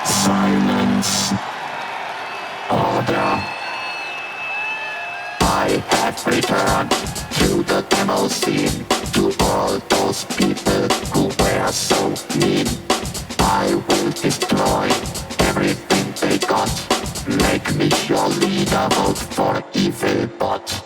Silence. Order. I have returned to the demo scene, to all those people who were so mean. I will destroy everything they got. Make me your leader, vote for evil bot.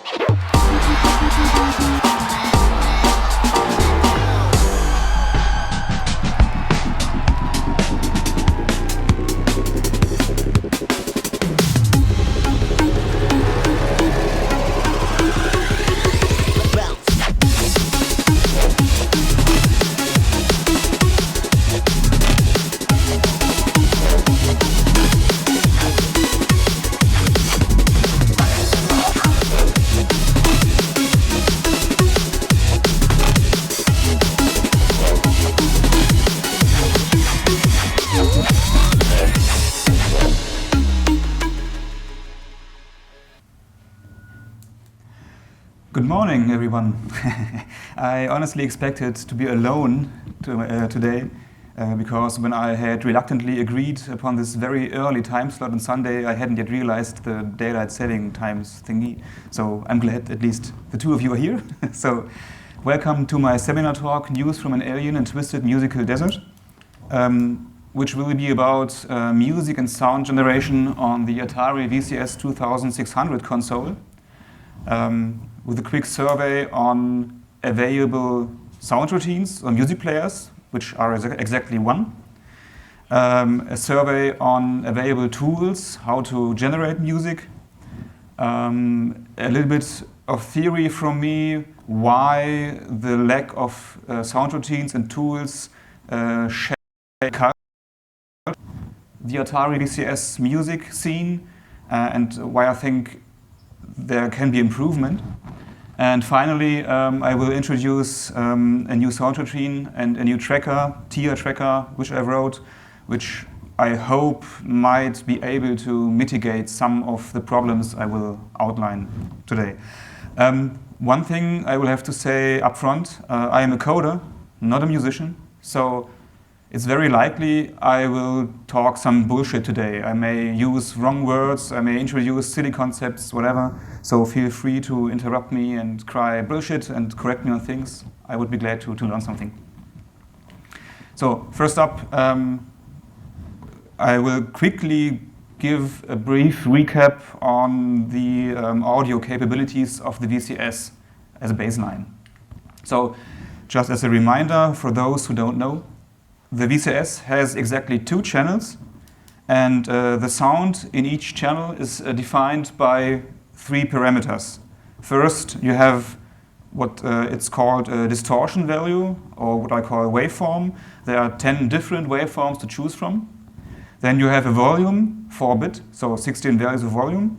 Good morning, everyone. I honestly expected to be alone today because when I had reluctantly agreed upon this very early time slot on Sunday, I hadn't yet realized the daylight saving times thingy. So I'm glad at least the two of you are here. So welcome to my seminar talk, News from an Alien and Twisted Musical Desert, which will be about music and sound generation on the Atari VCS 2600 console. With a quick survey on available sound routines or music players, which are exactly one. A survey on available tools, how to generate music. A little bit of theory from me, why the lack of sound routines and tools shape the Atari VCS music scene, and why I think there can be improvement. And finally, I will introduce a new sound routine and a new tracker, tier tracker, which I wrote, which I hope might be able to mitigate some of the problems I will outline today. One thing I will have to say up front, I am a coder, not a musician, so it's very likely I will talk some bullshit today. I may use wrong words, I may introduce silly concepts, whatever. So feel free to interrupt me and cry bullshit and correct me on things. I would be glad to learn something. So first up, I will quickly give a brief recap on the audio capabilities of the VCS as a baseline. So just as a reminder for those who don't know, the VCS has exactly 2 channels, and the sound in each channel is defined by 3 parameters. First, you have what it's called a distortion value, or what I call a waveform. There are 10 different waveforms to choose from. Then you have a volume, 4-bit, so 16 values of volume.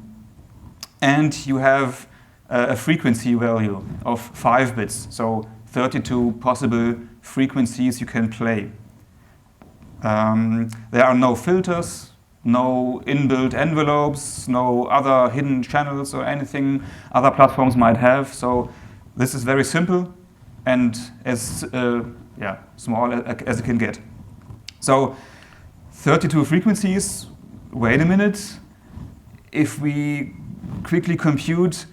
And you have a frequency value of 5 bits, so 32 possible frequencies you can play. There are no filters, no inbuilt envelopes, no other hidden channels or anything other platforms might have. So this is very simple and as small as it can get. So 32 frequencies, wait a minute. If we quickly compute,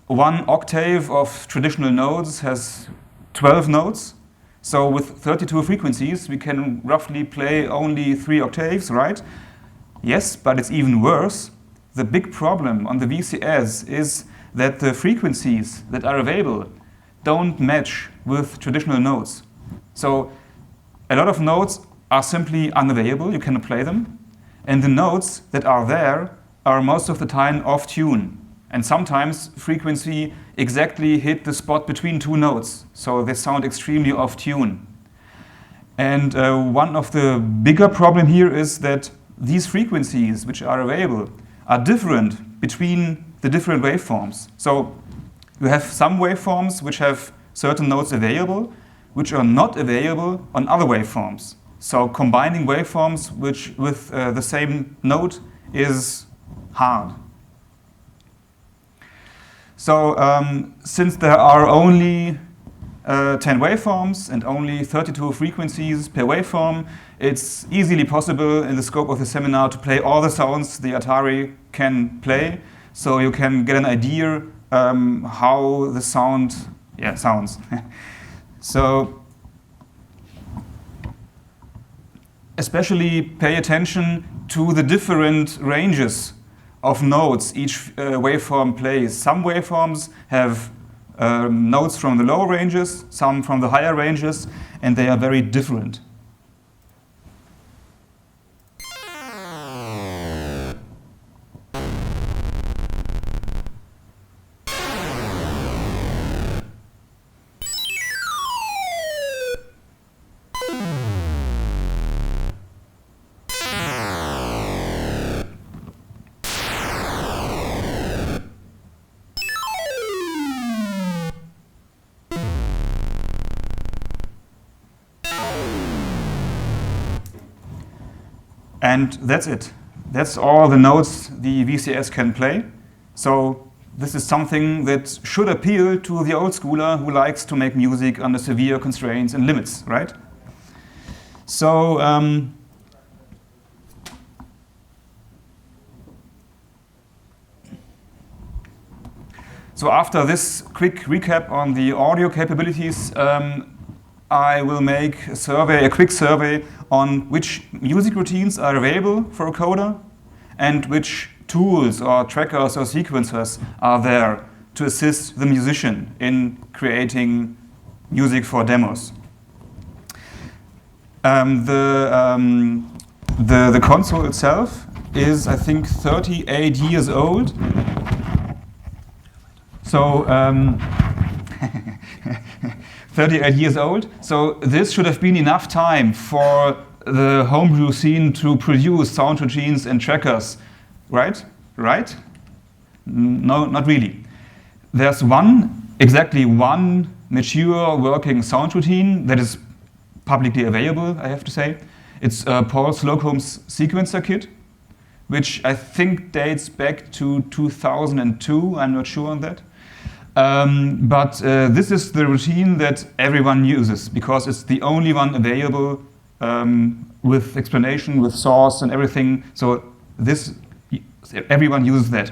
1 octave of traditional notes has 12 notes. So with 32 frequencies, we can roughly play only 3 octaves, right? Yes, but it's even worse. The big problem on the VCS is that the frequencies that are available don't match with traditional notes. So a lot of notes are simply unavailable, you cannot play them. And the notes that are there are most of the time off tune. And sometimes frequency exactly hit the spot between 2 notes, so they sound extremely off tune. And one of the bigger problem here is that these frequencies which are available are different between the different waveforms. So you have some waveforms which have certain notes available, which are not available on other waveforms. So combining waveforms with the same note is hard. So since there are only 10 waveforms and only 32 frequencies per waveform, it's easily possible in the scope of the seminar to play all the sounds the Atari can play, so you can get an idea how the sound sounds. So especially pay attention to the different ranges of notes each waveform plays. Some waveforms have notes from the lower ranges, some from the higher ranges, and they are very different. And that's it. That's all the notes the VCS can play. So this is something that should appeal to the old schooler who likes to make music under severe constraints and limits, right? So so after this quick recap on the audio capabilities, I will make a quick survey on which music routines are available for a coder and which tools or trackers or sequencers are there to assist the musician in creating music for demos. The console itself is, I think, 38 years old. So 38 years old. So this should have been enough time for the homebrew scene to produce sound routines and trackers, right? Right? No, not really. There's exactly one mature working sound routine that is publicly available, I have to say. It's Paul Slocum's sequencer kit, which I think dates back to 2002. I'm not sure on that. But this is the routine that everyone uses because it's the only one available with explanation, with source and everything. So everyone uses that.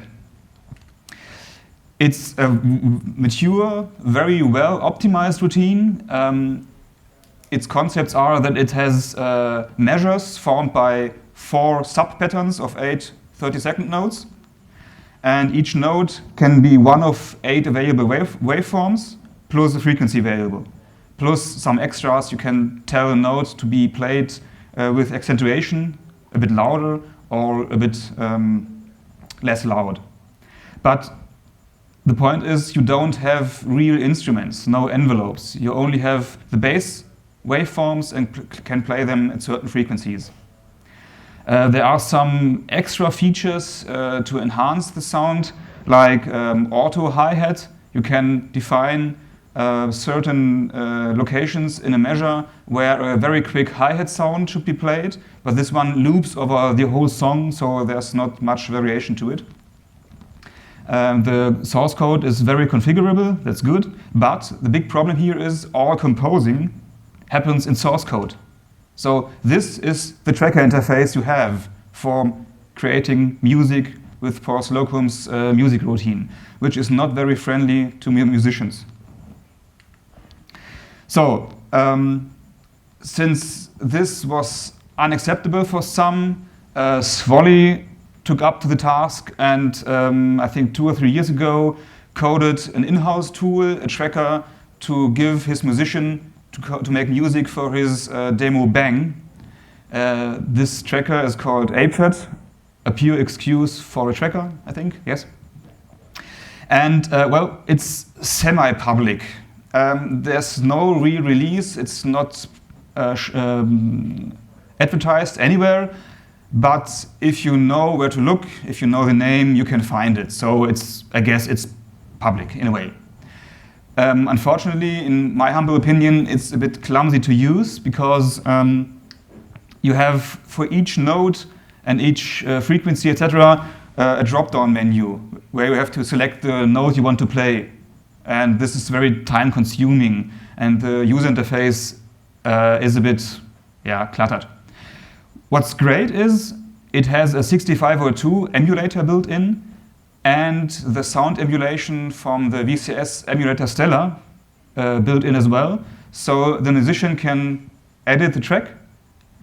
It's a mature, very well optimized routine. Its concepts are that it has measures formed by 4 sub-patterns of 8 30-second notes. And each note can be one of 8 available waveforms, plus a frequency variable. Plus some extras, you can tell a note to be played with accentuation, a bit louder or a bit less loud. But the point is you don't have real instruments, no envelopes. You only have the bass waveforms and can play them at certain frequencies. There are some extra features to enhance the sound, like auto hi-hat. You can define certain locations in a measure where a very quick hi-hat sound should be played, but this one loops over the whole song, so there's not much variation to it. The source code is very configurable, that's good, but the big problem here is all composing happens in source code. So this is the tracker interface you have for creating music with Paul Slocum's music routine, which is not very friendly to musicians. So since this was unacceptable for some, Svoli took up to the task and I think 2 or 3 years ago coded an in-house tool, a tracker, to give his musician to make music for his demo Bang. This tracker is called ApeFed, a pure excuse for a tracker, I think, yes. And well, it's semi-public. There's no real release, it's not advertised anywhere, but if you know where to look, if you know the name, you can find it. So I guess it's public in a way. Unfortunately, in my humble opinion, it's a bit clumsy to use because you have for each note and each frequency, etc., a drop-down menu where you have to select the note you want to play. And this is very time-consuming. and the user interface is a bit cluttered. What's great is it has a 6502 emulator built in, and the sound emulation from the VCS emulator Stellar built in as well. So the musician can edit the track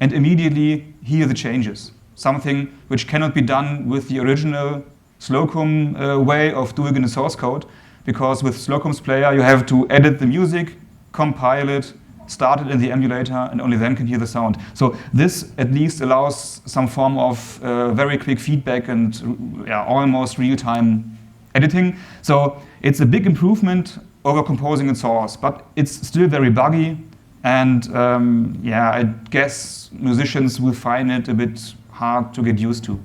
and immediately hear the changes. Something which cannot be done with the original Slocum way of doing in the source code, because with Slocum's player you have to edit the music, compile it, start it in the emulator, and only then can hear the sound. So this at least allows some form of very quick feedback and almost real-time editing. So it's a big improvement over composing in source, but it's still very buggy, and I guess musicians will find it a bit hard to get used to.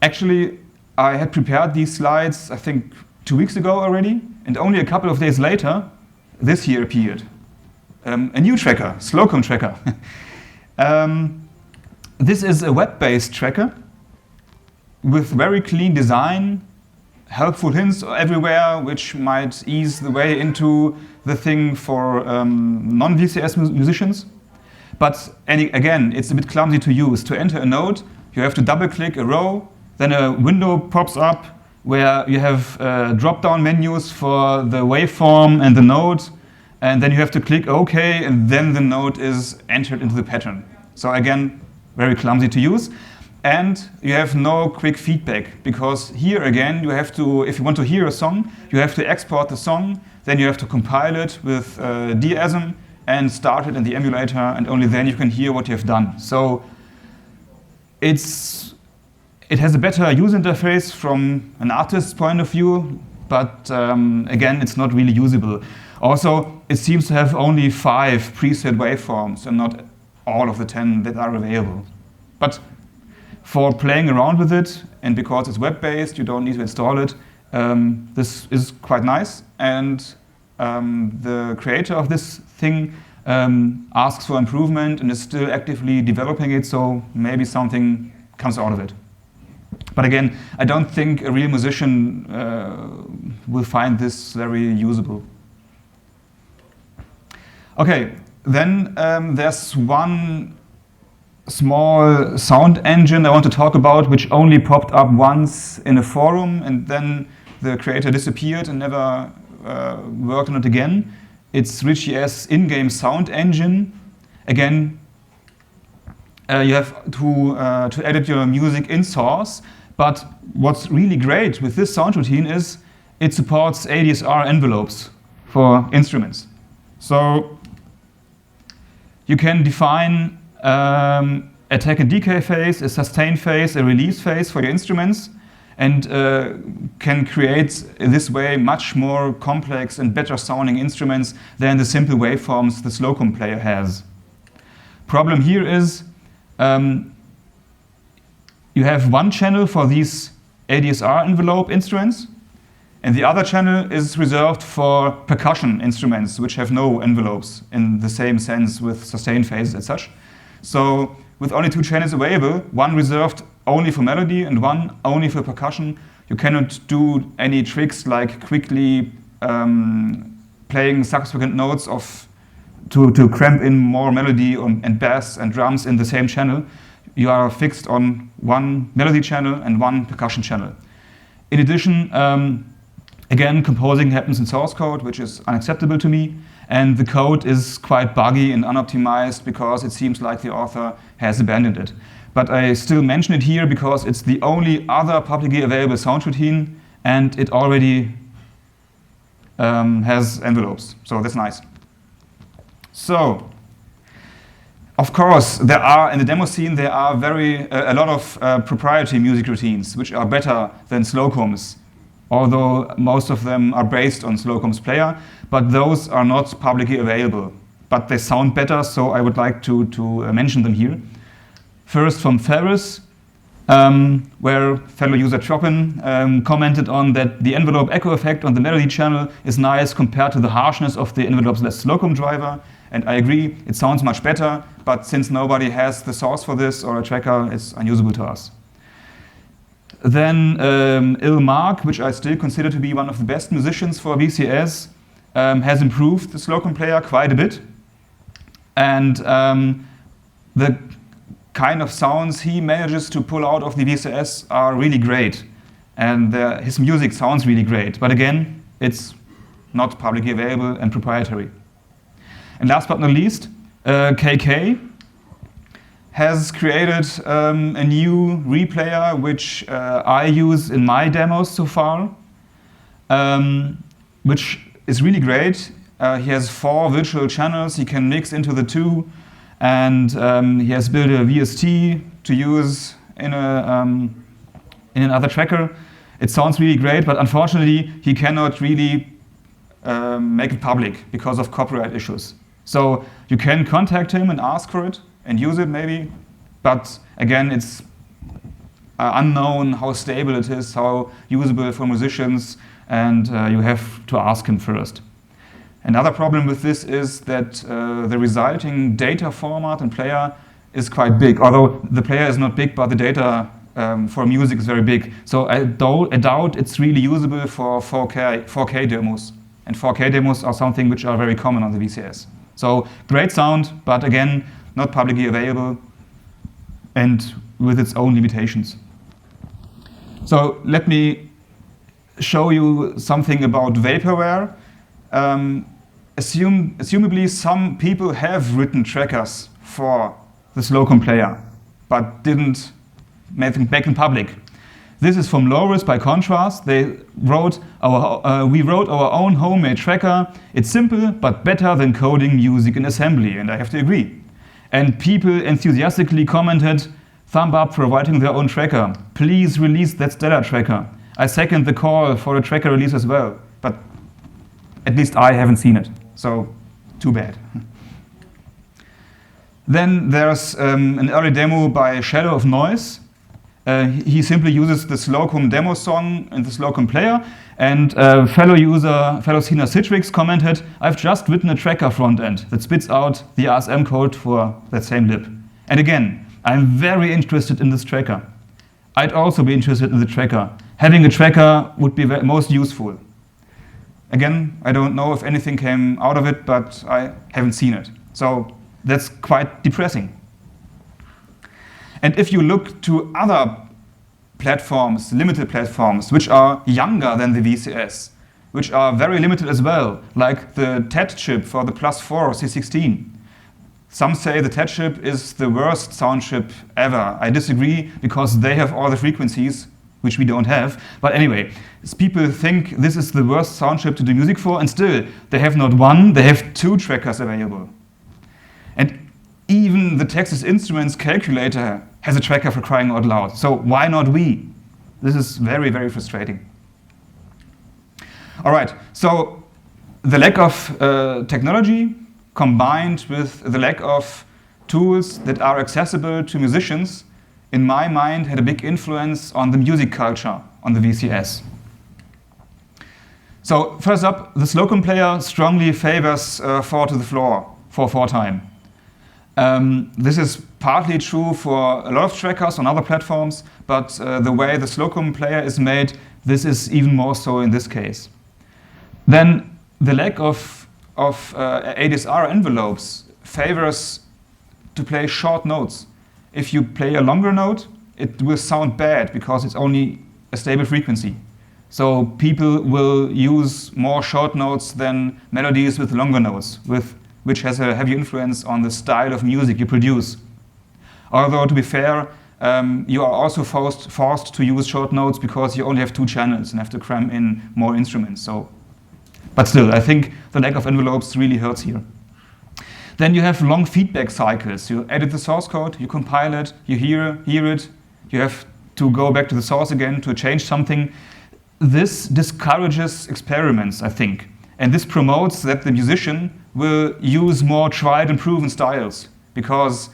Actually, I had prepared these slides, I think 2 weeks ago already, and only a couple of days later, this here appeared. A new tracker, Slocum Tracker. This is a web-based tracker with very clean design, helpful hints everywhere, which might ease the way into the thing for non-VCS musicians. But again, it's a bit clumsy to use. To enter a note, you have to double-click a row, then a window pops up where you have drop-down menus for the waveform and the note, and then you have to click OK, and then the note is entered into the pattern. So again, very clumsy to use. And you have no quick feedback, because here again, you have to, if you want to hear a song, you have to export the song, then you have to compile it with DASM and start it in the emulator, and only then you can hear what you have done. So it has a better user interface from an artist's point of view, but again, it's not really usable. Also, it seems to have only 5 preset waveforms and not all of the 10 that are available. But for playing around with it, and because it's web-based, you don't need to install it, this is quite nice. And the creator of this thing asks for improvement and is still actively developing it, so maybe something comes out of it. But again, I don't think a real musician will find this very usable. Okay, then there's one small sound engine I want to talk about, which only popped up once in a forum, and then the creator disappeared and never worked on it again. It's RichES in-game sound engine. Again, you have to edit your music in source, but what's really great with this sound routine is it supports ADSR envelopes for instruments. So you can define attack and decay phase, a sustain phase, a release phase for your instruments, and can create in this way much more complex and better sounding instruments than the simple waveforms the Slocum player has. Problem here is you have one channel for these ADSR envelope instruments, and the other channel is reserved for percussion instruments, which have no envelopes in the same sense with sustain phases and such. So with only 2 channels available, one reserved only for melody and one only for percussion, you cannot do any tricks like quickly playing subsequent notes to cramp in more melody and bass and drums in the same channel. You are fixed on one melody channel and one percussion channel. In addition, again, composing happens in source code, which is unacceptable to me, and the code is quite buggy and unoptimized because it seems like the author has abandoned it. But I still mention it here because it's the only other publicly available sound routine, and it already has envelopes, so that's nice. So, of course, there are in the demo scene there are a lot of proprietary music routines which are better than Slocum's, although most of them are based on Slocum's player, but those are not publicly available. But they sound better, so I would like to mention them here. First, from Ferris, where fellow user Chopin commented on that the envelope echo effect on the melody channel is nice compared to the harshness of the envelope-less Slocum driver. And I agree, it sounds much better, but since nobody has the source for this or a tracker, it's unusable to us. Then Il Mark, which I still consider to be one of the best musicians for VCS, has improved the Slocum player quite a bit. And the kind of sounds he manages to pull out of the VCS are really great. And his music sounds really great. But again, it's not publicly available and proprietary. And last but not least, KK has created a new replayer which I use in my demos so far, which is really great. He has 4 virtual channels he can mix into the 2, and he has built a VST to use in another tracker. It sounds really great, but unfortunately he cannot really make it public because of copyright issues. So you can contact him and ask for it and use it maybe, but again it's unknown how stable it is, how usable for musicians, and you have to ask him first. Another problem with this is that the resulting data format and player is quite big, although the player is not big, but the data for music is very big. So I doubt it's really usable for 4K demos. And 4K demos are something which are very common on the VCS. So great sound, but again, not publicly available and with its own limitations. So let me show you something about vaporware. Assumably some people have written trackers for the Slocum player, but didn't make them back in public. This is from Loris by Contrast. We wrote our own homemade tracker. It's simple, but better than coding music in assembly, and I have to agree. And people enthusiastically commented, thumb up for writing their own tracker. Please release that stellar tracker. I second the call for a tracker release as well, but at least I haven't seen it, so too bad. Then there's an early demo by Shadow of Noise. He simply uses the Slocum demo song and the Slocum player, and fellow scener Citrix commented, I've just written a tracker front end that spits out the RSM code for that same lib. And again, I'm very interested in this tracker. I'd also be interested in the tracker. Having a tracker would be most useful. Again, I don't know if anything came out of it, but I haven't seen it. So that's quite depressing. And if you look to other platforms, limited platforms, which are younger than the VCS, which are very limited as well, like the TED chip for the Plus4 C16. Some say the TED chip is the worst sound chip ever. I disagree, because they have all the frequencies, which we don't have. But anyway, people think this is the worst sound chip to do music for, and still, they have not one, they have 2 trackers available. And even the Texas Instruments calculator has a tracker, for crying out loud. So why not we? This is very, very frustrating. All right, so the lack of technology combined with the lack of tools that are accessible to musicians, in my mind, had a big influence on the music culture on the VCS. So first up, the Slocum player strongly favors 4 to the floor for 4 time. This is partly true for a lot of trackers on other platforms, but the way the Slocum player is made, this is even more so in this case. Then the lack of ADSR envelopes favors to play short notes. If you play a longer note, it will sound bad because it's only a stable frequency. So people will use more short notes than melodies with longer notes, which has a heavy influence on the style of music you produce. Although, to be fair, you are also forced to use short notes because you only have 2 channels and have to cram in more instruments. But still, I think the lack of envelopes really hurts here. Then you have long feedback cycles. You edit the source code, you compile it, you hear it, you have to go back to the source again to change something. This discourages experiments, I think. And this promotes that the musician will use more tried and proven styles, because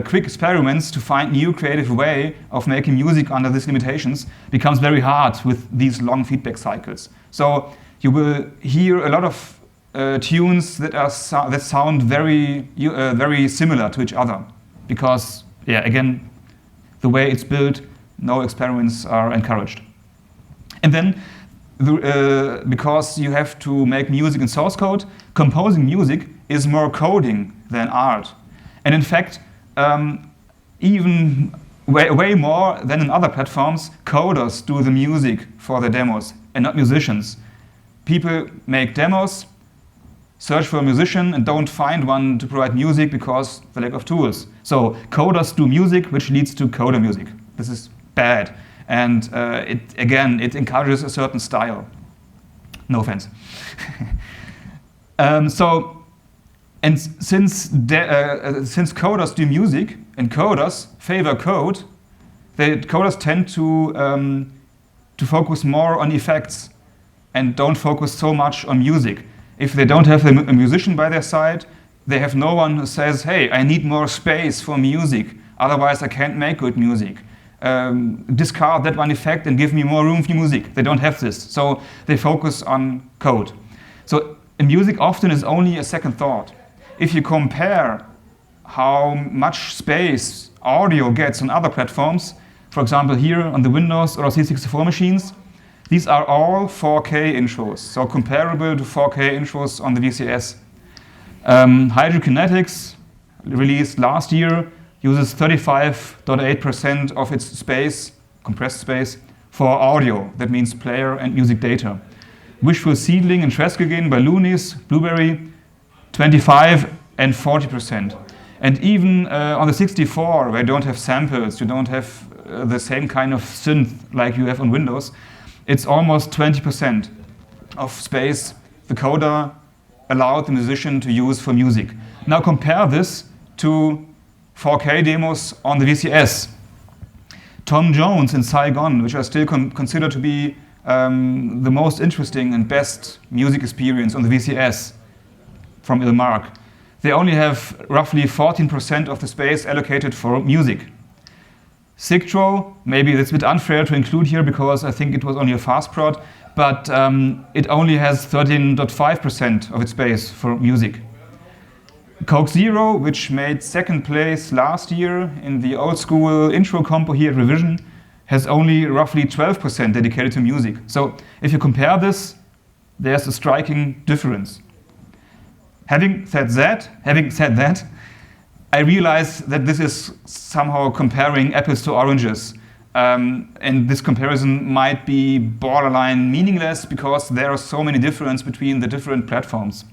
quick experiments to find new creative way of making music under these limitations becomes very hard with these long feedback cycles. So you will hear a lot of tunes that sound very similar to each other, because again, the way it's built, no experiments are encouraged. And then because you have to make music in source code, composing music is more coding than art. And in fact, even way more than in other platforms, coders do the music for the demos and not musicians. People make demos, search for a musician and don't find one to provide music because the lack of tools. So coders do music, which leads to coder music. This is bad. And it encourages a certain style. No offense. Since coders do music and coders favor code, coders tend to focus more on effects and don't focus so much on music. If they don't have a musician by their side, they have no one who says, hey, I need more space for music, otherwise I can't make good music. Discard that one effect and give me more room for music. They don't have this, so they focus on code. So music often is only a second thought. If you compare how much space audio gets on other platforms, for example here on the Windows or C64 machines, these are all 4K intros, so comparable to 4K intros on the VCS. Hydrokinetics, released last year, uses 35.8% of its space, compressed space, for audio. That means player and music data. Wishful Seedling and Treskagin by Loonies, Blueberry, 25 and 40%. And even on the 64, where you don't have samples, you don't have the same kind of synth like you have on Windows, it's almost 20% of space the coder allowed the musician to use for music. Now compare this to 4K demos on the VCS. Tom Jones in Saigon, which I still consider to be the most interesting and best music experience on the VCS from Ilmark. They only have roughly 14% of the space allocated for music. Sigtro, maybe it's a bit unfair to include here because I think it was only a fast prod, but it only has 13.5% of its space for music. Coke Zero, which made second place last year in the old school intro compo here at Revision, has only roughly 12% dedicated to music. So if you compare this, there's a striking difference. Having said that, I realize that this is somehow comparing apples to oranges. And this comparison might be borderline meaningless because there are so many differences between the different platforms.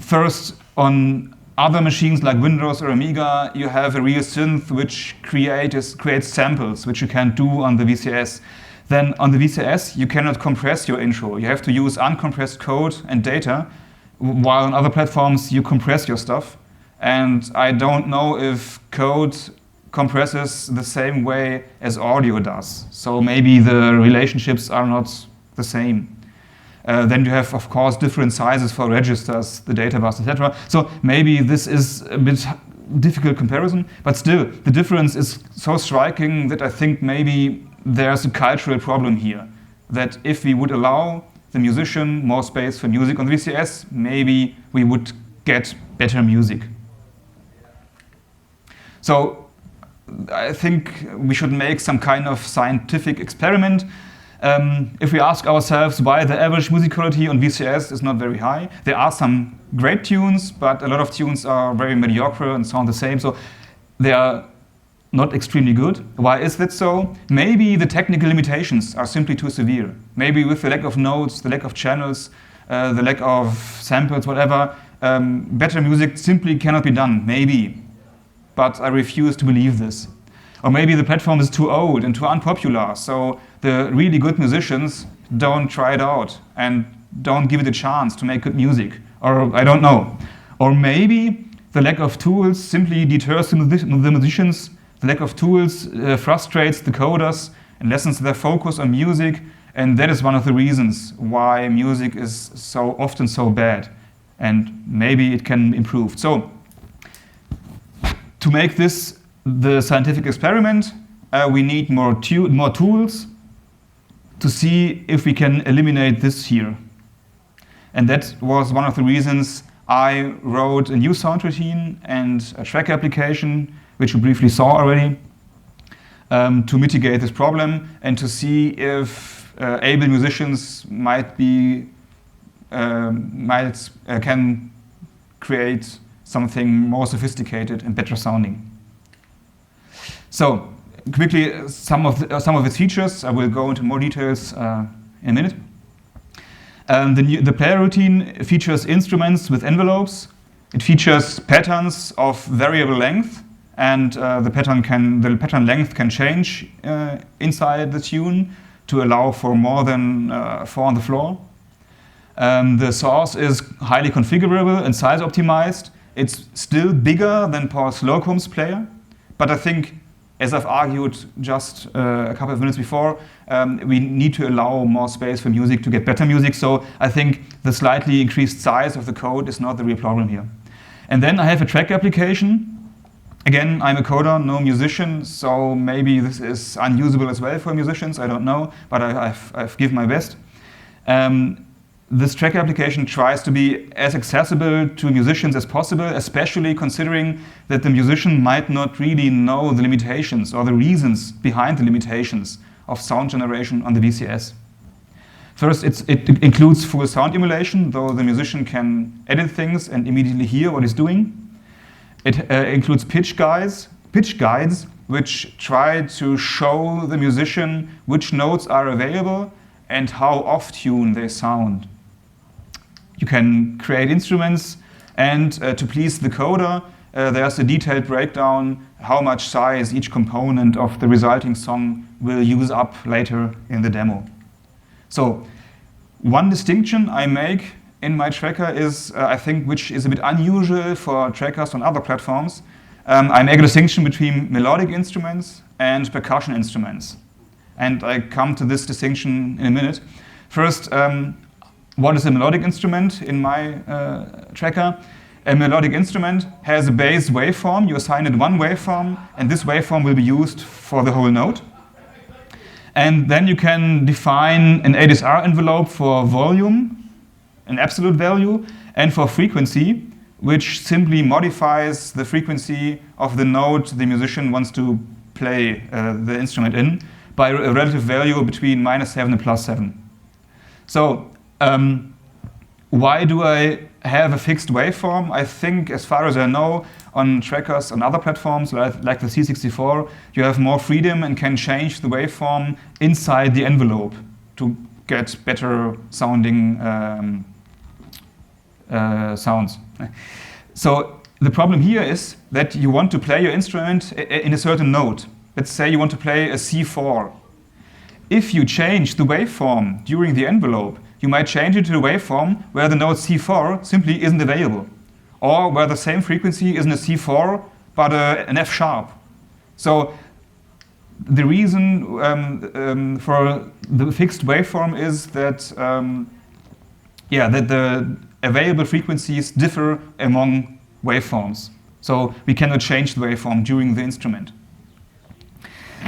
First, on other machines like Windows or Amiga, you have a real synth which creates samples, which you can't do on the VCS. Then on the VCS, you cannot compress your intro. You have to use uncompressed code and data, while on other platforms, you compress your stuff. And I don't know if code compresses the same way as audio does. So maybe the relationships are not the same. Then you have, of course, different sizes for registers, the data bus, etc. So maybe this is a bit difficult comparison, but still, the difference is so striking that I think maybe there's a cultural problem here. That if we would allow the musician more space for music on the VCS, maybe we would get better music. So I think we should make some kind of scientific experiment. If we ask ourselves why the average music quality on VCS is not very high, there are some great tunes, but a lot of tunes are very mediocre and sound the same, so they are not extremely good. Why is that so? Maybe the technical limitations are simply too severe. Maybe with the lack of notes, the lack of channels, the lack of samples, whatever, better music simply cannot be done, maybe. But I refuse to believe this. Or maybe the platform is too old and too unpopular, so the really good musicians don't try it out and don't give it a chance to make good music. Or I don't know. Or maybe the lack of tools simply deters the musicians. The lack of tools frustrates the coders and lessens their focus on music, and that is one of the reasons why music is so often so bad, and maybe it can improve. So, to make this the scientific experiment, we need more tools to see if we can eliminate this here. And that was one of the reasons I wrote a new sound routine and a tracker application, which you briefly saw already, to mitigate this problem and to see if able musicians might be can create something more sophisticated and better sounding. So quickly, some of its features. I will go into more details in a minute. The player routine features instruments with envelopes. It features patterns of variable length, and the pattern length can change inside the tune to allow for more than 4 on the floor. The source is highly configurable and size optimized. It's still bigger than Paul Slocum's player, but I think, as I've argued just a couple of minutes before, we need to allow more space for music to get better music. So I think the slightly increased size of the code is not the real problem here. And then I have a track application. Again, I'm a coder, no musician, so maybe this is unusable as well for musicians, I don't know, but I've given my best. This track application tries to be as accessible to musicians as possible, especially considering that the musician might not really know the limitations or the reasons behind the limitations of sound generation on the VCS. First, it includes full sound emulation, though the musician can edit things and immediately hear what he's doing. It includes pitch guides, which try to show the musician which notes are available and how off-tune they sound. You can create instruments, and to please the coder, there's a detailed breakdown how much size each component of the resulting song will use up later in the demo. So one distinction I make in my tracker is, I think, which is a bit unusual for trackers on other platforms. I make a distinction between melodic instruments and percussion instruments. And I come to this distinction in a minute. First, what is a melodic instrument in my tracker? A melodic instrument has a base waveform. You assign it one waveform, and this waveform will be used for the whole note. And then you can define an ADSR envelope for volume, an absolute value, and for frequency, which simply modifies the frequency of the note the musician wants to play the instrument in by a relative value between -7 and +7. So why do I have a fixed waveform? I think, as far as I know, on trackers on other platforms like the C64, you have more freedom and can change the waveform inside the envelope to get better sounding sounds. So the problem here is that you want to play your instrument in a certain note. Let's say you want to play a C4. If you change the waveform during the envelope, you might change it to a waveform where the note C4 simply isn't available, or where the same frequency isn't a C4 but an F sharp. So the reason for the fixed waveform is that that the available frequencies differ among waveforms. So we cannot change the waveform during the instrument.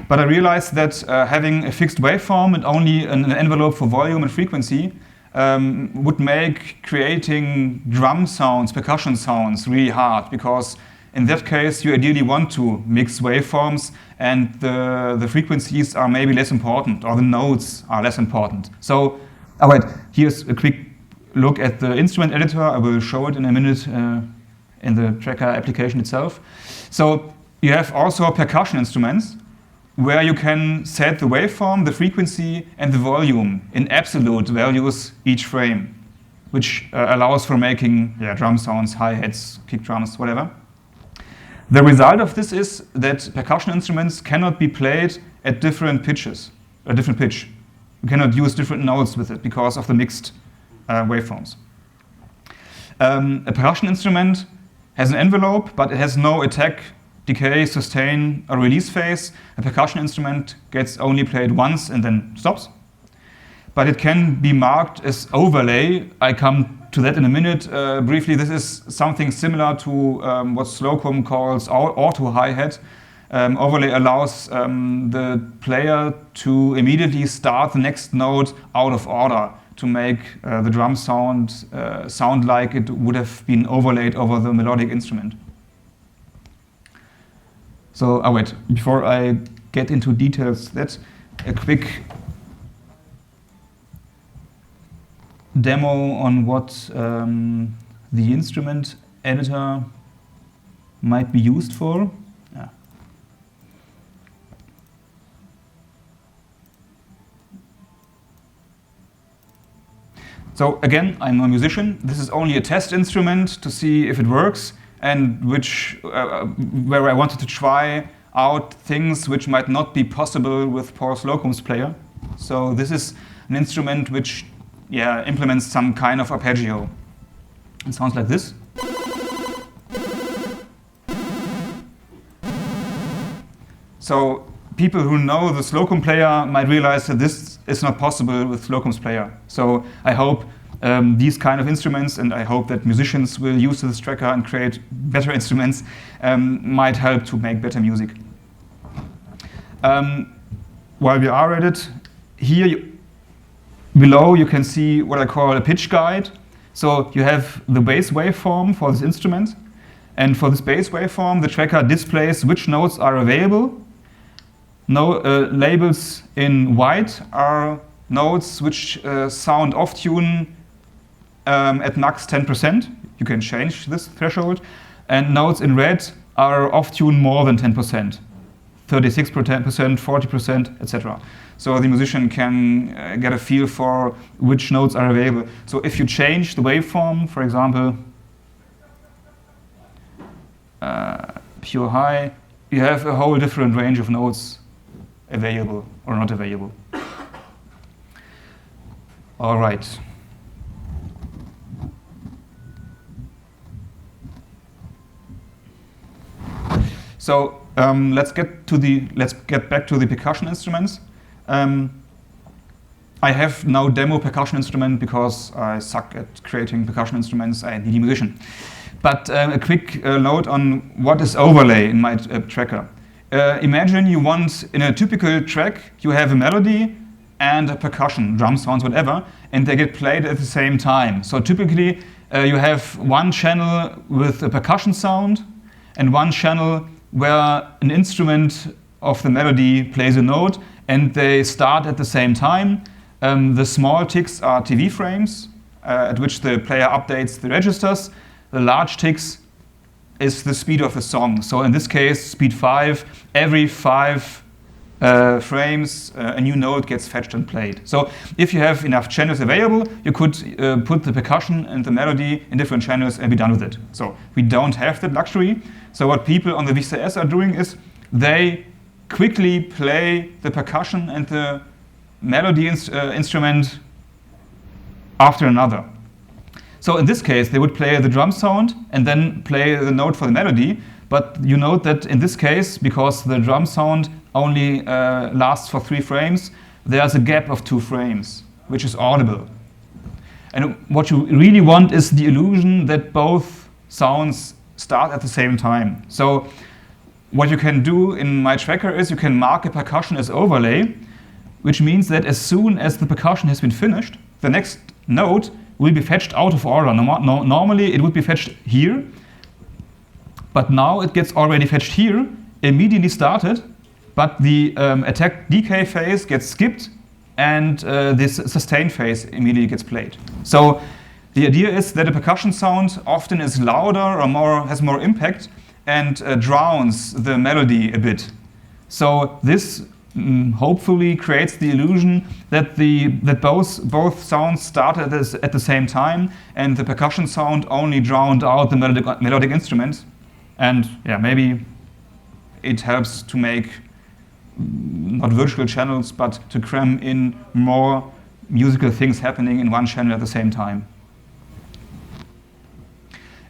But I realized that having a fixed waveform and only an envelope for volume and frequency would make creating drum sounds, percussion sounds really hard, because in that case you ideally want to mix waveforms and the frequencies are maybe less important, or the notes are less important. So, here's a quick look at the instrument editor. I will show it in a minute in the tracker application itself. So you have also percussion instruments where you can set the waveform, the frequency, and the volume in absolute values each frame, which allows for making drum sounds, hi-hats, kick drums, whatever. The result of this is that percussion instruments cannot be played at different pitches, a different pitch. You cannot use different notes with it because of the mixed waveforms. A percussion instrument has an envelope, but it has no attack, decay, sustain, or release phase. A percussion instrument gets only played once and then stops. But it can be marked as overlay. I come to that in a minute. Briefly, this is something similar to what Slocum calls auto hi-hat. Overlay allows the player to immediately start the next note out of order to make the drum sound like it would have been overlaid over the melodic instrument. So, before I get into details, that's a quick demo on what the instrument editor might be used for. Yeah. So again, I'm a musician. This is only a test instrument to see if it works, and where I wanted to try out things which might not be possible with Paul Slocum's player. So this is an instrument which implements some kind of arpeggio. It sounds like this. So people who know the Slocum player might realize that this is not possible with Slocum's player. So I hope these kind of instruments, and I hope that musicians will use this tracker and create better instruments, might help to make better music. While we are at it, here below you can see what I call a pitch guide. So you have the bass waveform for this instrument, and for this bass waveform the tracker displays which notes are available. Labels in white are notes which sound off tune at max 10%. You can change this threshold. And notes in red are off tune more than 10%, 36%, 40%, etc. So the musician can get a feel for which notes are available. So if you change the waveform, for example, pure high, you have a whole different range of notes available or not available. All right. So let's get back to the percussion instruments. I have no demo percussion instrument because I suck at creating percussion instruments. I need a musician. But a quick note on what is overlay in my tracker. Imagine you want, in a typical track, you have a melody and a percussion, drum sounds, whatever, and they get played at the same time. So typically you have one channel with a percussion sound and one channel where an instrument of the melody plays a note, and they start at the same time. The small ticks are TV frames at which the player updates the registers. The large ticks is the speed of the song. So in this case, speed 5, every 5 frames, a new note gets fetched and played. So if you have enough channels available, you could put the percussion and the melody in different channels and be done with it. So we don't have that luxury. So what people on the VCS are doing is they quickly play the percussion and the melody instrument after another. So in this case, they would play the drum sound and then play the note for the melody. But you note that in this case, because the drum sound only lasts for 3 frames, there's a gap of 2 frames, which is audible. And what you really want is the illusion that both sounds start at the same time. So what you can do in my tracker is you can mark a percussion as overlay, which means that as soon as the percussion has been finished, the next note will be fetched out of order. Normally it would be fetched here, but now it gets already fetched here, immediately started, but the attack decay phase gets skipped, and this sustain phase immediately gets played. So the idea is that a percussion sound often is louder or has more impact and drowns the melody a bit. So this hopefully creates the illusion that both sounds started at the same time, and the percussion sound only drowned out the melodic instrument. And yeah, maybe it helps to make not virtual channels, but to cram in more musical things happening in one channel at the same time.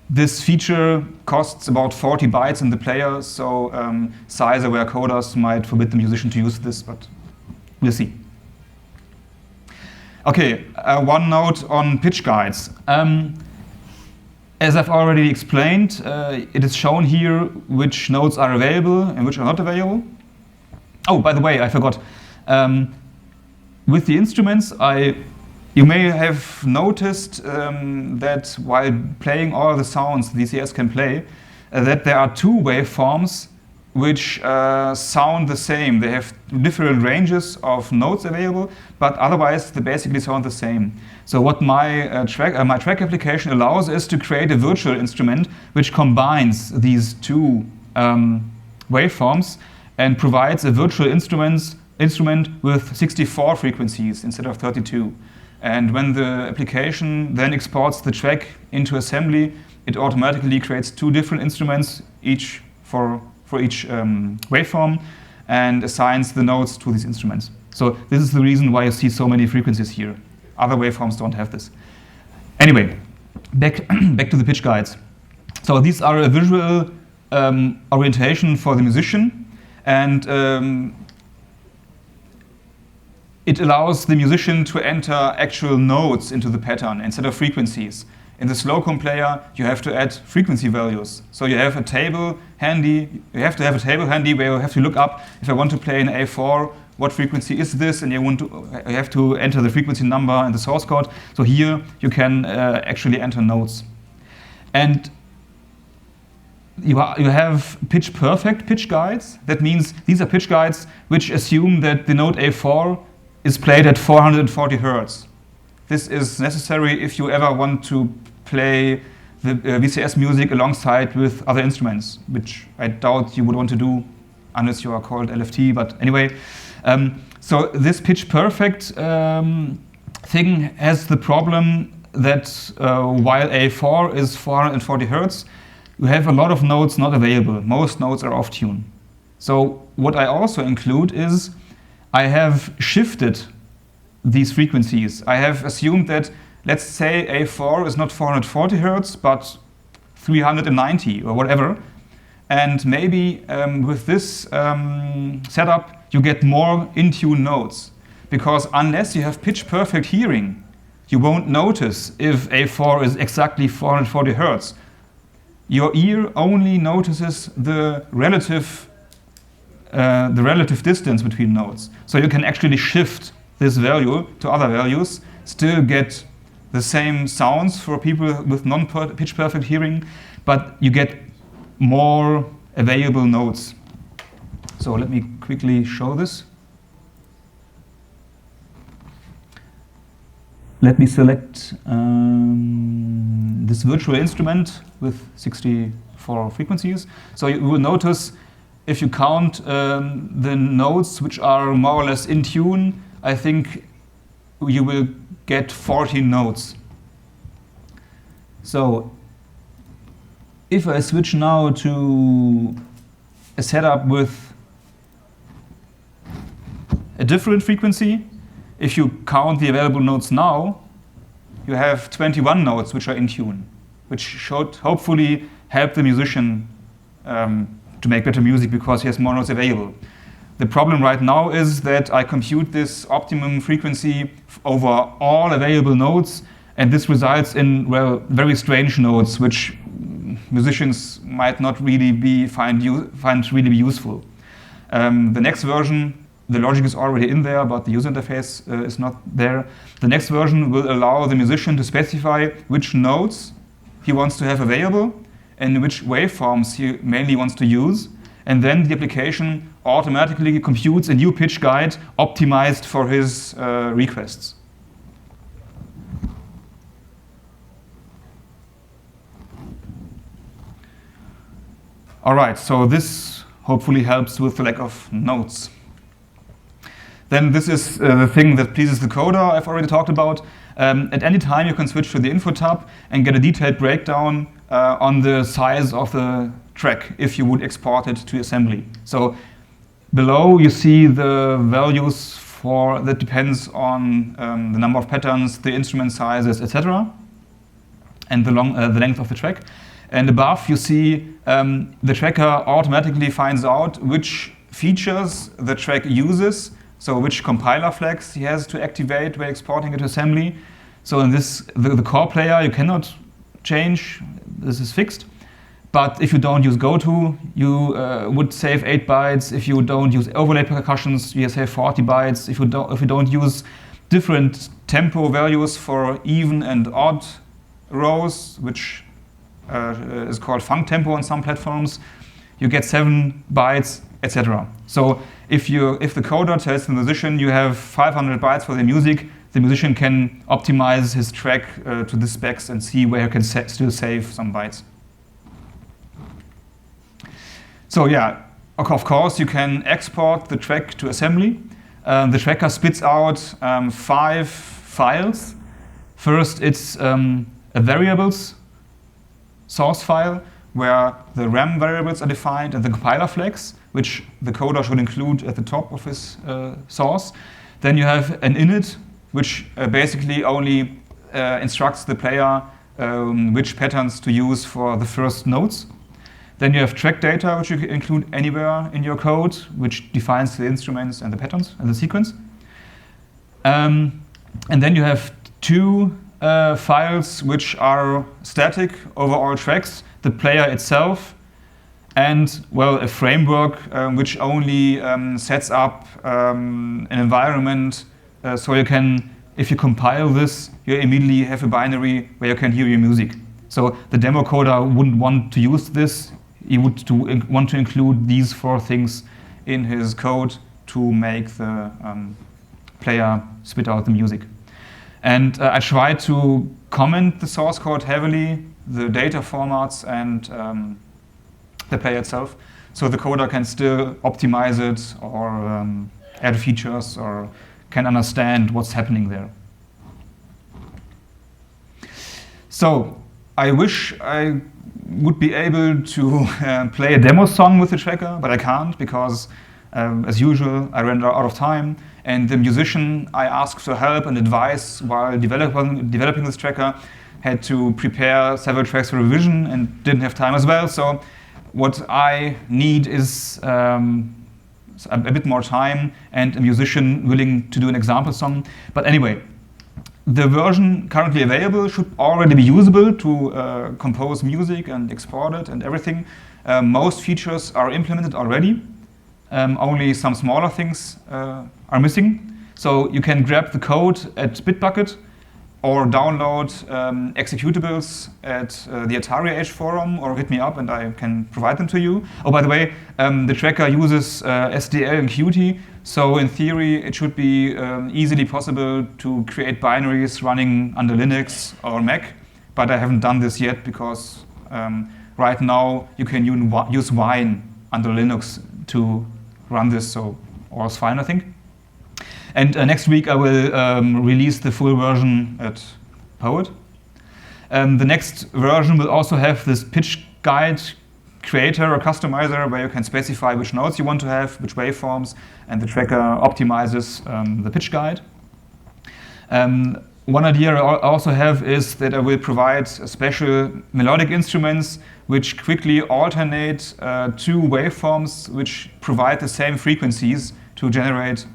This feature costs about 40 bytes in the player, so size-aware coders might forbid the musician to use this, but we'll see. Okay, one note on pitch guides. As I've already explained, it is shown here which notes are available and which are not available. Oh, by the way, I forgot. With the instruments, you may have noticed that while playing all the sounds VCS can play, that there are 2 waveforms which sound the same. They have different ranges of notes available, but otherwise they basically sound the same. So what my track application allows is to create a virtual instrument which combines these two waveforms and provides a virtual instrument with 64 frequencies instead of 32. And when the application then exports the track into assembly, it automatically creates two different instruments, each for each waveform, and assigns the notes to these instruments. So this is the reason why you see so many frequencies here. Other waveforms don't have this. Anyway, back to the pitch guides. So these are a visual orientation for the musician, and it allows the musician to enter actual notes into the pattern instead of frequencies. In the Slocum player, you have to add frequency values. So you have a table handy. You have to have a table handy where you have to look up, if I want to play an A4, what frequency is this? And you have to enter the frequency number and the source code. So here you can actually enter notes. And you have pitch perfect pitch guides. That means these are pitch guides which assume that the note A4 is played at 440 Hertz. This is necessary if you ever want to play the VCS music alongside with other instruments, which I doubt you would want to do unless you are called LFT, but anyway. So this pitch perfect thing has the problem that while A4 is 440 Hertz, you have a lot of notes not available. Most notes are off tune. So what I also include is I have shifted these frequencies. I have assumed that, let's say A4 is not 440 Hertz, but 390 or whatever. And maybe with this setup, you get more in-tune notes. Because unless you have pitch-perfect hearing, you won't notice if A4 is exactly 440 Hertz. Your ear only notices the relative distance between notes. So you can actually shift this value to other values, still get the same sounds for people with non-pitch perfect hearing, but you get more available notes. So let me quickly show this. Let me select this virtual instrument with 64 frequencies. So you will notice if you count the notes which are more or less in tune, I think you will get 14 notes. So if I switch now to a setup with a different frequency, if you count the available notes now, you have 21 notes which are in tune, which should hopefully help the musician to make better music because he has more notes available. The problem right now is that I compute this optimum frequency over all available notes, and this results in, well, very strange notes which musicians might not really find really useful. The next version, the logic is already in there, but the user interface is not there. The next version will allow the musician to specify which notes he wants to have available and which waveforms he mainly wants to use. And then the application automatically computes a new pitch guide optimized for his requests. All right, so this hopefully helps with the lack of notes. Then this is the thing that pleases the coder I've already talked about. At any time you can switch to the info tab and get a detailed breakdown on the size of the track if you would export it to assembly. So below you see the values that depends on the number of patterns, the instrument sizes, etc., and the length of the track. And above you see the tracker automatically finds out which features the track uses, so which compiler flags he has to activate when exporting it to assembly. So in this, the core player you cannot change, this is fixed. But if you don't use goto, you would save 8 bytes. If you don't use overlay percussions, you save 40 bytes. If you don't use different tempo values for even and odd rows, which is called funk tempo on some platforms, you get 7 bytes, etc. So if the coder tells the musician you have 500 bytes for the musician can optimize his track to the specs and see where he can still save some bytes. So yeah, of course you can export the track to assembly. The tracker spits out 5 files. First, it's a variables source file where the RAM variables are defined and the compiler flags, which the coder should include at the top of his source. Then you have an init, which basically only instructs the player which patterns to use for the first notes. Then you have track data, which you can include anywhere in your code, which defines the instruments and the patterns and the sequence. And then you have 2 files which are static over all tracks, the player itself, and, well, a framework which only sets up an environment so you can, if you compile this, you immediately have a binary where you can hear your music. So the demo coder wouldn't want to use this. He would want to include these 4 things in his code to make the player spit out the music. And I try to comment the source code heavily, the data formats and the player itself, so the coder can still optimize it or add features or can understand what's happening there. So I wish I would be able to play a demo song with the tracker, but I can't because, as usual, I ran out of time. And the musician I asked for help and advice while developing this tracker had to prepare several tracks for revision and didn't have time as well. So what I need is a bit more time and a musician willing to do an example song. But anyway, the version currently available should already be usable to compose music and export it and everything. Most features are implemented already. Only some smaller things are missing. So you can grab the code at Bitbucket or download executables at the Atari Age forum or hit me up and I can provide them to you. Oh, by the way, the tracker uses SDL and Qt, so in theory it should be easily possible to create binaries running under Linux or Mac, but I haven't done this yet because right now you can use Wine under Linux to run this, so all's fine, I think. And next week I will release the full version at Poet. The next version will also have this pitch guide creator or customizer where you can specify which notes you want to have, which waveforms, and the tracker optimizes the pitch guide. One idea I also have is that I will provide special melodic instruments which quickly alternate 2 waveforms which provide the same frequencies to generate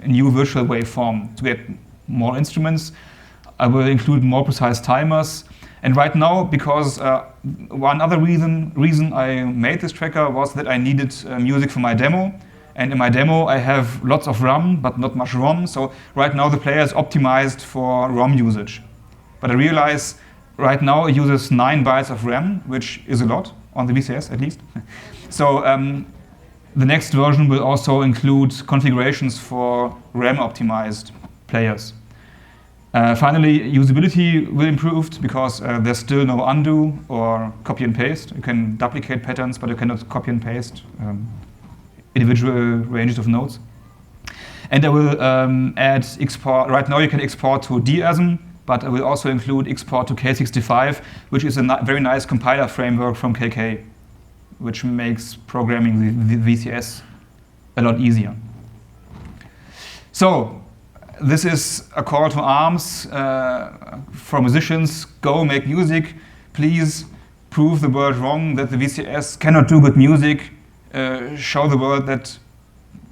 a new virtual waveform to get more instruments. I will include more precise timers. And right now, because one other reason I made this tracker was that I needed music for my demo. And in my demo, I have lots of RAM, but not much ROM. So right now, the player is optimized for ROM usage. But I realize right now it uses 9 bytes of RAM, which is a lot on the VCS at least. So the next version will also include configurations for RAM-optimized players. Finally, usability will improve because there's still no undo or copy and paste. You can duplicate patterns, but you cannot copy and paste individual ranges of notes. And I will add export. Right now you can export to DASM, but I will also include export to K65, which is a very nice compiler framework from KK, which makes programming the VCS a lot easier. So this is a call to arms for musicians. Go make music. Please prove the world wrong that the VCS cannot do good music. Show the world that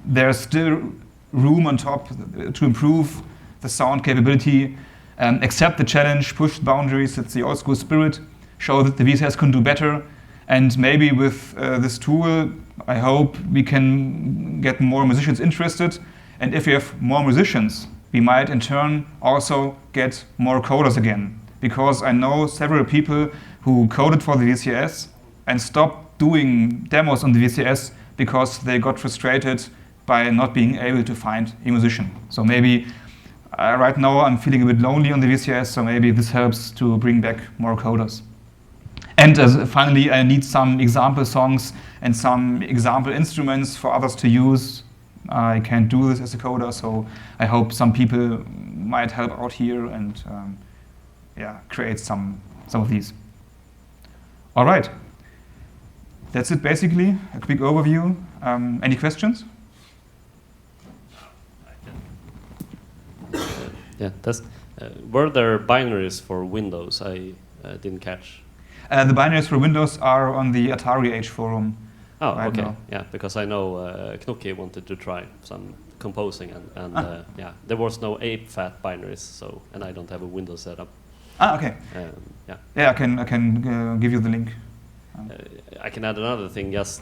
there's still room on top to improve the sound capability. Accept the challenge, push the boundaries. It's the old school spirit. Show that the VCS can do better. And maybe with this tool, I hope we can get more musicians interested. And if we have more musicians, we might in turn also get more coders again. Because I know several people who coded for the VCS and stopped doing demos on the VCS because they got frustrated by not being able to find a musician. So maybe right now I'm feeling a bit lonely on the VCS, so maybe this helps to bring back more coders. And finally, I need some example songs and some example instruments for others to use. I can't do this as a coder, so I hope some people might help out here and create some of these. All right. That's it, basically. A quick overview. Any questions? Were there binaries for Windows? I didn't catch. The binaries for Windows are on the Atari Age forum. Oh, right okay. now. Yeah, because I know Knocke wanted to try some composing, and there was no ApeFat binaries, and I don't have a Windows setup. Okay. Yeah, I can give you the link. I can add another thing. Just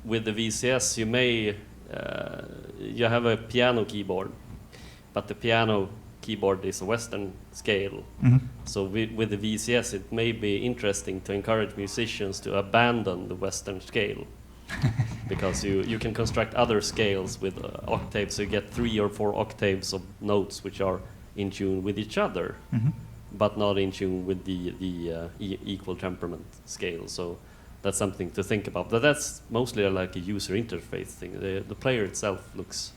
with the VCS, you may you have a piano keyboard, but the piano keyboard is a Western scale. Mm-hmm. So with the VCS, it may be interesting to encourage musicians to abandon the Western scale, because you can construct other scales with octaves. So you get 3 or 4 octaves of notes which are in tune with each other, Mm-hmm. but not in tune with the equal temperament scale. So that's something to think about. But that's mostly like a user interface thing. The player itself looks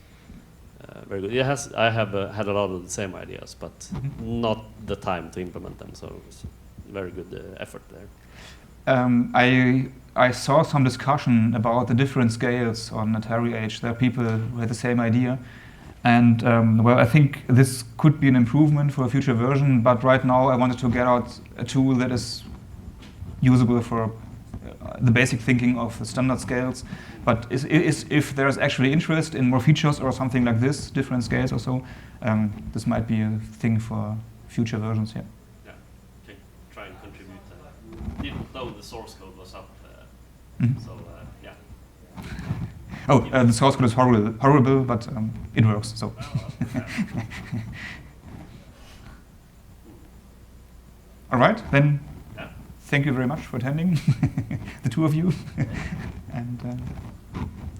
very good. I have had a lot of the same ideas, but Mm-hmm. not the time to implement them. So it's very good effort there. I saw some discussion about the different scales on Atari Age. There are people who had the same idea. And well, I think this could be an improvement for a future version, but right now I wanted to get out a tool that is usable for the basic thinking of the standard scales. But if there's actually interest in more features or something like this, different scales or so, this might be a thing for future versions, yeah. Yeah, okay, try and contribute. Didn't know the source code was up, Mm-hmm. so yeah. The source code is horrible, but it works. So. All right, then. Yeah. Thank you very much for attending, the two of you, and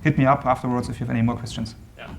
hit me up afterwards if you have any more questions. Yeah.